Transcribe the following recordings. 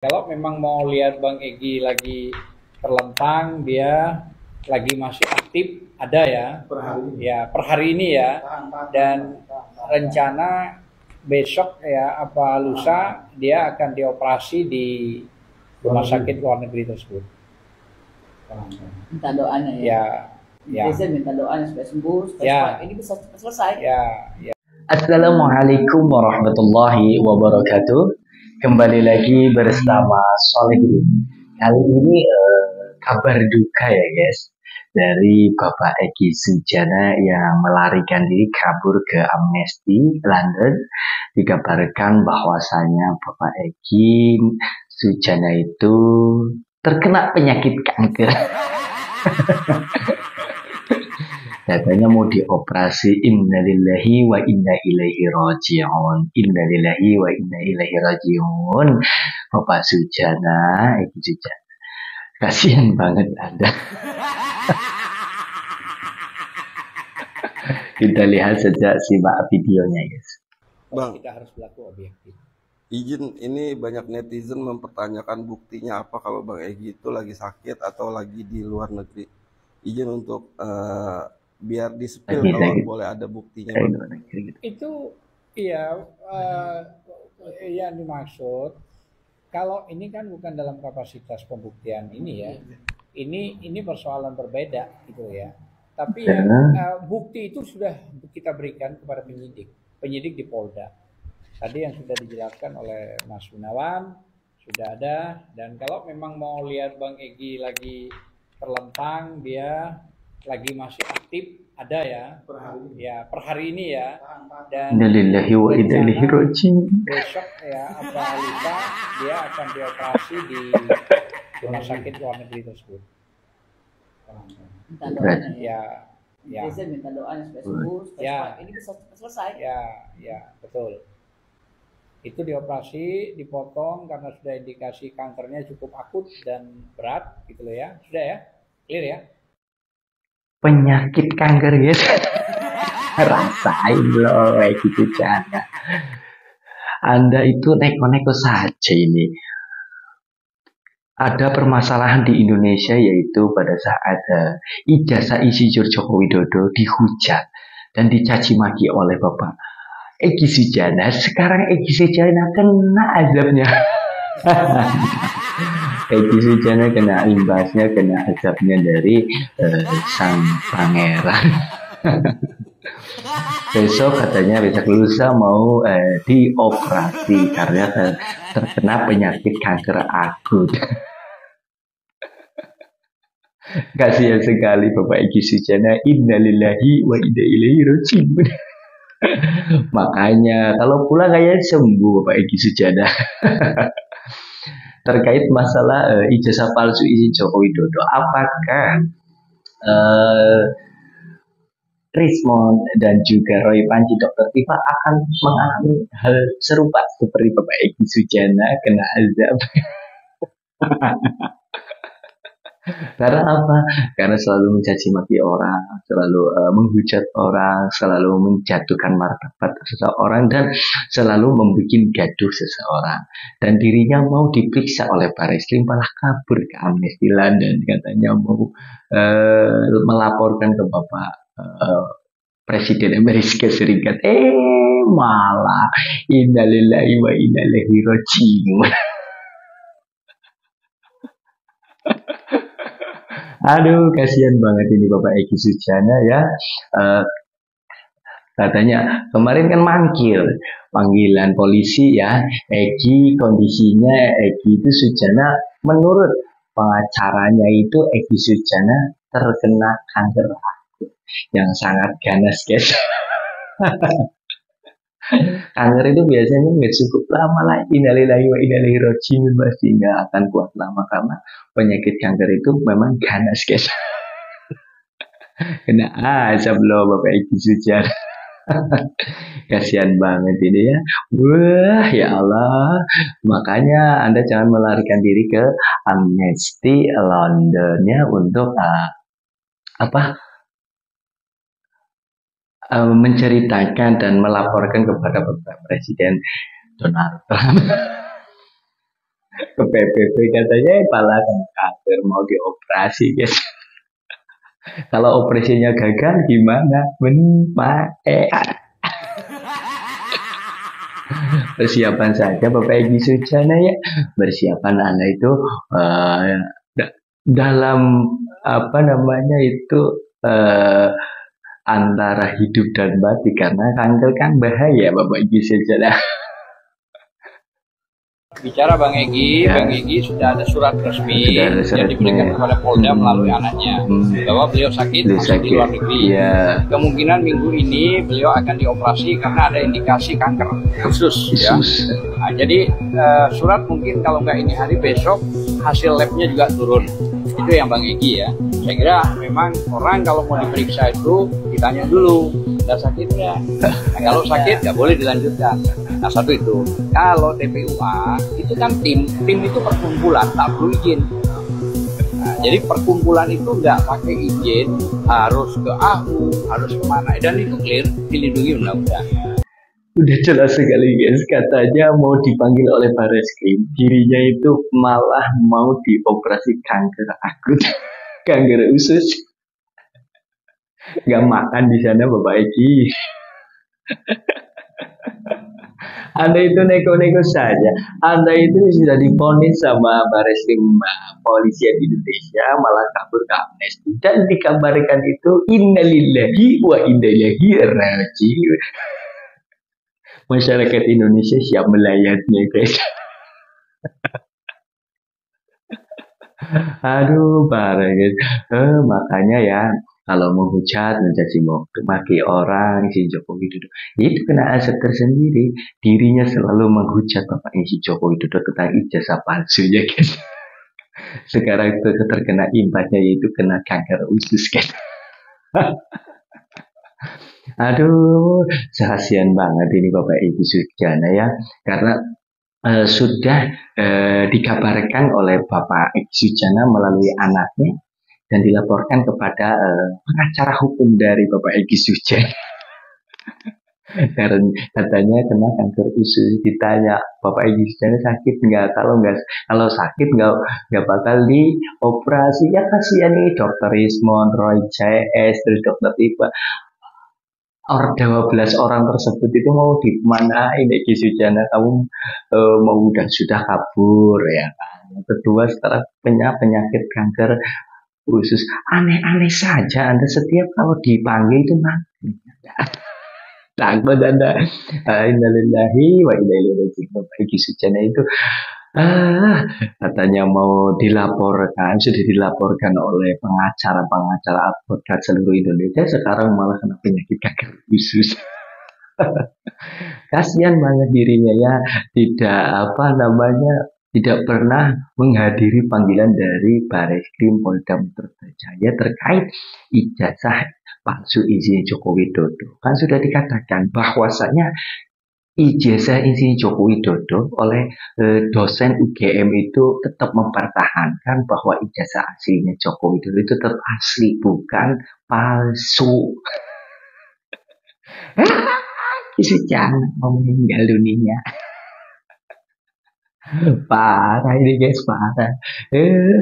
Kalau memang mau lihat Bang Egi lagi terlentang, dia lagi masih aktif, ada ya. Per hari ini. Ya, per hari ini ya. Dan rencana besok ya apa lusa dia akan dioperasi di rumah sakit luar negeri tersebut. Minta doanya ya. Ya, ya. Biasanya minta doanya supaya sembuh, supaya Ya. ini bisa cepat selesai. Ya, ya. Assalamualaikum warahmatullahi wabarakatuh. Kembali lagi bersama Soleh. Kali ini kabar duka ya guys, dari Bapak Egi Sujana yang melarikan diri kabur ke Amnesty London. Dikabarkan bahwasanya Bapak Egi Sujana itu terkena penyakit kanker. Katanya mau dioperasi. Innalillahi wa inna ilaihi raji'un. Innalillahi wa inna ilaihi raji'un. Bapak Sujana, Egi Sujana, kasihan banget Anda. Kita lihat saja, simak videonya guys. Bang, kita harus berlaku objektif. Izin, ini banyak netizen mempertanyakan buktinya apa kalau Bang Egi itu lagi sakit atau lagi di luar negeri. Izin untuk biar di-spill kalau boleh ada buktinya. Itu iya, yang dimaksud kalau ini kan bukan dalam kapasitas pembuktian ini ya. Ini persoalan berbeda gitu ya. Tapi ya, bukti itu sudah kita berikan kepada penyidik di Polda. Tadi yang sudah dijelaskan oleh Mas Gunawan sudah ada. Dan kalau memang mau lihat Bang Egi lagi terlentang, dia lagi masih aktif, ada ya. Per hari ini. Ya, per hari ini ya. Dan Innalillahi wa inna ilaihi raji'un. Besok ya apa lusa dia akan dioperasi di rumah sakit luar negeri tersebut. Minta doanya Ya, ya. Biasanya minta doanya supaya sembuh, supaya ini bisa cepat selesai. Ya, ya, betul. Itu dioperasi, dipotong karena sudah indikasi kankernya cukup akut dan berat gitu loh ya. Sudah ya? Clear ya? Penyakit kanker guys. Rasain loh gitu cara. Anda itu neko-neko saja ini. Ada permasalahan di Indonesia, yaitu pada saat ijazah Insinyur Joko Widodo dihujat dan dicaci maki oleh Bapak Egi Sujana. Sekarang Egi Sujana kena azabnya. Egi Sujana kena imbasnya, kena azabnya dari sang pangeran. Besok katanya besok lusa mau dioperasi karena terkena penyakit kanker akut. Kasihan sekali Bapak Egi Sujana. Innalillahi wa inna ilaihi raji'un. Makanya kalau pulang kayak sembuh Bapak Egi Sujana. Terkait masalah ijazah palsu izin Joko Widodo, apakah Rismond dan juga Roy Panji Dr. Tifa akan mengalami hal serupa seperti Bapak Egi Sujana kena azab? Karena apa? Karena selalu mencaci maki orang, selalu menghujat orang, selalu menjatuhkan martabat seseorang, dan selalu membuat gaduh seseorang. Dan dirinya mau diperiksa oleh Bareslim, malah kabur ke Amnesty London, katanya mau melaporkan ke Bapak Presiden Amerika Serikat. Malah innalillahi wa inna ilaihi raji'un. Aduh, kasihan banget ini Bapak Egi Sujana ya. Katanya kemarin kan panggilan polisi ya. Egi, kondisinya Egi itu Sujana, menurut pengacaranya itu Egi Sujana terkena kanker akut yang sangat ganas guys. Kanker itu biasanya nggak cukup lama lah. Innalillahi wa inna ilaihi raji'un, pasti nggak akan kuat lama karena penyakit kanker itu memang ganas guys. Kena azab loh Bapak Egi Sujana. Kasihan banget ini ya. Wah ya Allah. Makanya Anda jangan melarikan diri ke Amnesty Londonnya untuk menceritakan dan melaporkan kepada Bapak Presiden Donald Trump. ke PPP katanya pala kanker mau dioperasi guys. Kalau operasinya gagal gimana? Persiapan saja Bapak Egy Sujana ya. Persiapan Anda itu dalam apa namanya itu antara hidup dan mati, karena kanker kan bahaya Bapak Egy Sujana. Bicara Bang Egy, ya. Bang Egy sudah ada surat resmi yang diberikan kepada Polda melalui anaknya bahwa beliau sakit di luar negeri. Ya. Kemungkinan minggu ini beliau akan dioperasi karena ada indikasi kanker khusus. Ya. Nah, jadi surat mungkin kalau nggak ini hari besok hasil labnya juga turun. Itu yang Bang Egy ya. Saya kira memang orang kalau mau diperiksa itu ditanya dulu, udah sakit ya. Nah, kalau sakit nggak boleh dilanjutkan. Nah satu itu. Kalau TPUA itu kan tim itu perkumpulan, tak perlu izin. Nah, jadi perkumpulan itu nggak pakai izin, harus ke AU, harus kemana, dan itu clear, dilindungi undang-undang. Udah jelas sekali guys, katanya mau dipanggil oleh Barreskrim, dirinya itu malah mau dioperasi kanker akut, kanker usus. Gak makan di sana Bapak Egy. Anda itu nego-nego saja. Anda itu sudah divonis sama Barreskrim Polisian Indonesia, malah kabur ke amnesti, dan dikabarkan itu innalillahi wa inna ilaihi raji'un. Masyarakat Indonesia siap melayatnya guys. Aduh parah guys. Makanya ya, kalau mau hujat, mencaci maki orang si Joko Widodo, itu kena aset tersendiri. Dirinya selalu menghujat Bapak si Joko Widodo tentang ijazah palsunya guys. Sekarang itu terkena imbasnya, yaitu kena kanker usus guys. Aduh, kasihan banget ini Bapak Egy Sujana ya, karena sudah dikabarkan oleh Bapak Egy Sujana melalui anaknya dan dilaporkan kepada pengacara hukum dari Bapak Egy Sujana. Karena katanya kena kanker usus. Ditanya Bapak Egy Sujana sakit nggak? Kalau sakit nggak bakal dioperasi. Ya kasihan nih Dokter Ismon, Roy CS, terus Dokter Tiba. 12 orang tersebut itu mau di mana ini Egy Sujana, kamu mau sudah kabur ya kan. Yang kedua setelah penyakit kanker usus, aneh-aneh saja Anda setiap kalau dipanggil itu mati. Takut Anda. Innalillahi wa inna ilaihi raji'un. Bapak Egy Sujana itu katanya mau dilaporkan, sudah dilaporkan oleh pengacara advokat seluruh Indonesia, sekarang malah kena penyakit kanker usus. Kasihan banget dirinya ya, tidak pernah menghadiri panggilan dari Barreskrim Polda Metro Jaya terkait ijazah palsu izin Joko Widodo. Kan sudah dikatakan bahwasanya ijazah izin Joko Widodo oleh dosen UGM itu tetap mempertahankan bahwa ijazah aslinya Joko Widodo itu tetap asli, bukan palsu. Sujana mau meninggal dunia. Parah ini guys, parah.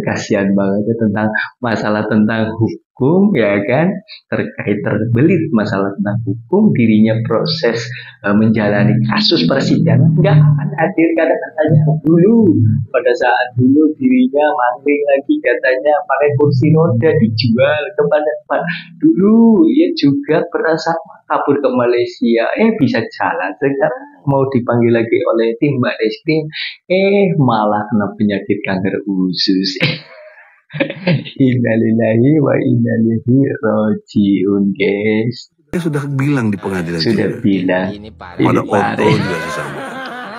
Kasihan banget tentang masalah tentang hukum ya kan, terkait terbelit masalah tentang hukum, dirinya proses menjalani kasus persidangan nggak akan hadir karena katanya pada saat dulu dirinya mangling lagi, katanya pakai kursi roda dijual kepada Pak dulu, ia juga berasa kabur ke Malaysia, bisa jalan. Sekarang mau dipanggil lagi oleh tim Barreskrim, malah kena penyakit kanker usus. Innalillahi wa inna ilaihi raji'un guys. Saya sudah bilang di pengadilan. Sudah bilang. Pada Otto juga sama.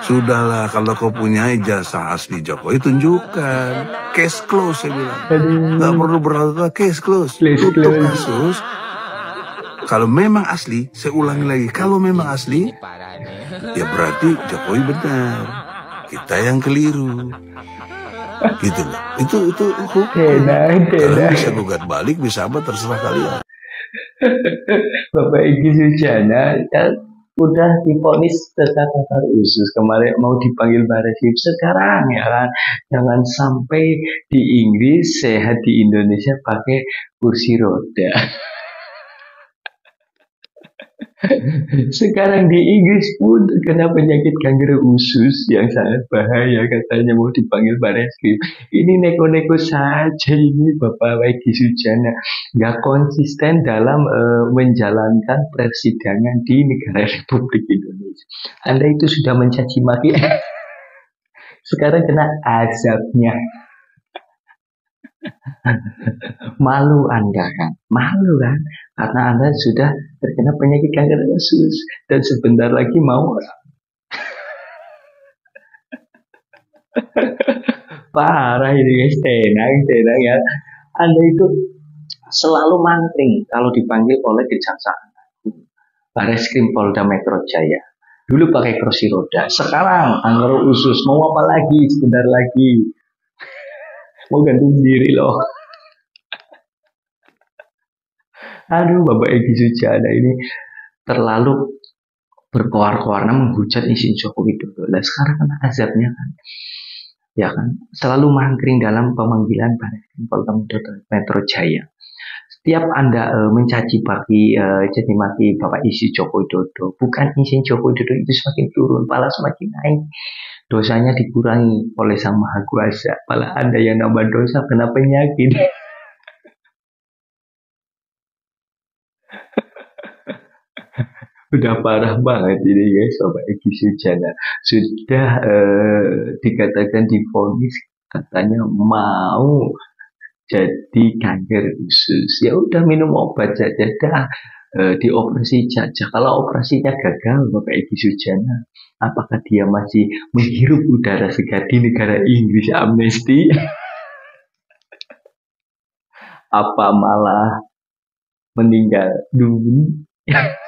Sudahlah, kalau kau punya ijazah asli Jokowi tunjukkan. Case close saya bilang. Gak perlu berlarut, case close. Tutup kasus. Kalau memang asli, saya ulangi lagi, kalau memang asli, ya berarti Jokowi benar, kita yang keliru, gitu loh. Itu hukum. Kalian bisa gugat balik, bisa apa terserah kalian. Bapak Egy Sujana udah divonis terkena kanker usus, kemarin mau dipanggil Bareskrim, sekarang ya kan, jangan sampai di Inggris sehat, di Indonesia pakai kursi roda. Sekarang di Inggris pun terkena penyakit kanker usus yang sangat bahaya, katanya mau dipanggil Bareskrim. Ini neko-neko saja ini Bapak Egy Sujana, nggak konsisten dalam menjalankan persidangan di negara Republik Indonesia. Anda itu sudah mencaci maki, sekarang kena azabnya. Malu Anda kan, malu kan, karena Anda sudah terkena penyakit kanker usus dan sebentar lagi mau parah ini guys, tenang ya. Anda itu selalu mangkring kalau dipanggil oleh Kejaksaan Agung, Bareskrim Polda Metro Jaya. Dulu pakai kursi roda, sekarang kanker usus, mau apa lagi, sebentar lagi mau gantung diri loh. Aduh, Bapak Egy Sujana ini terlalu berkoar-koarna menghujat Insiden Joko Widodo. Lah sekarang kena azabnya kan, ya kan, selalu mangkring dalam pemanggilan Bareskrim Polda Metro Jaya. Setiap Anda mencaci maki Bapak Insiden Joko Widodo, bukan Insiden Joko Widodo itu semakin turun, malah semakin naik. Dosanya dikurangi oleh Sang Maha Kuasa, malah Anda yang nambah dosa, kena penyakit. Udah parah banget ini guys, Bapak Egy Sujana. Sudah dikatakan divonis, katanya mau jadi kanker usus. Ya udah minum obat saja dah, dioperasi saja. Kalau operasinya gagal, Bapak Egy Sujana, apakah dia masih menghirup udara segar di negara Inggris amnesti? Apa malah meninggal dunia?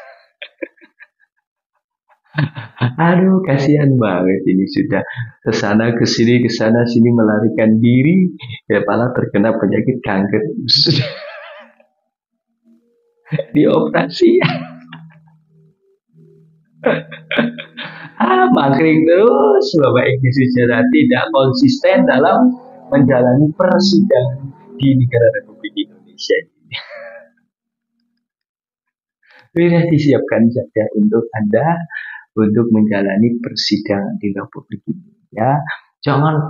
Aduh, kasihan banget ini, sudah kesana sini melarikan diri, ya malah terkena penyakit kanker usus. Dioperasi. Mangkring terus Bapak Egy Sujana, tidak konsisten dalam menjalani persidangan di negara Republik Indonesia. Sudah disiapkan saja untuk Anda untuk menjalani persidangan di Republik Indonesia. Jangan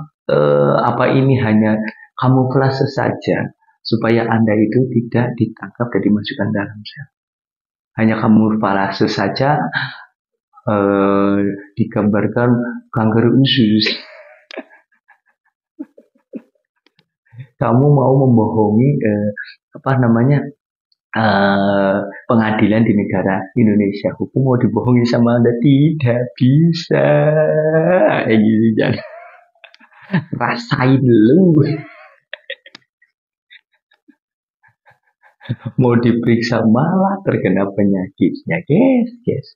ini hanya kamuflase saja supaya Anda itu tidak ditangkap dan dimasukkan dalam sel. Hanya kamuflase saja, digambarkan kanker usus. Kamu mau membohongi pengadilan di negara Indonesia, hukum mau dibohongi sama Anda, tidak bisa. Gini jangan. Rasain dulu. Mau diperiksa malah terkena penyakitnya, guys.